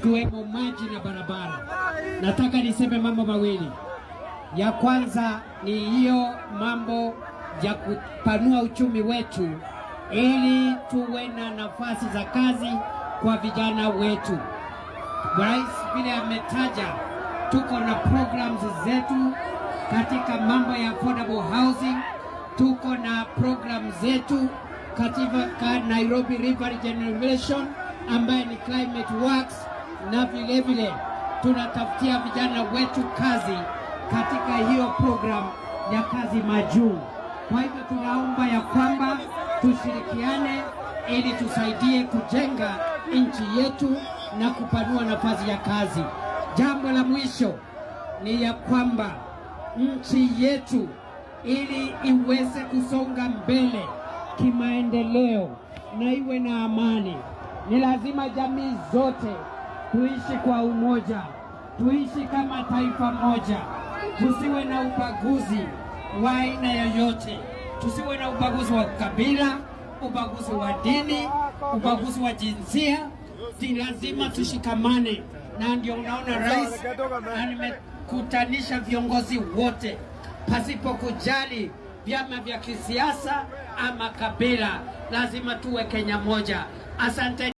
ikiwemo maji na barabara. Nataka niseme mambo mawili. Ya kwanza ni hiyo mambo ya kupanua uchumi wetu ili tuwe na nafasi za kazi kwa vijana wetu. Rais vile ametaja, tuko na programs zetu katika mambo ya affordable housing, tuko na programs zetu katika Nairobi River Regeneration ambaye ni climate works, na vile vile tunatafutia vijana wetu kazi katika hiyo program ya kazi majuu. Kwa hivyo tunaomba ya kwamba tushirikiane ili tusaidie kujenga nchi yetu na kupanua nafasi ya kazi. Jambo la mwisho ni ya kwamba nchi yetu ili iweze kusonga mbele kimaendeleo na iwe na amani, ni lazima jamii zote tuishi kwa umoja, tuishi kama taifa moja, tusiwe na ubaguzi wa aina yoyote, tusiwe na ubaguzi wa kabila, ubaguzi wa dini, ubaguzi wa jinsia. Ni lazima tushikamane, na ndio unaona rais amekutanisha viongozi wote pasipo kujali vyama vya kisiasa ama kabila. Lazima tuwe Kenya moja. Asante.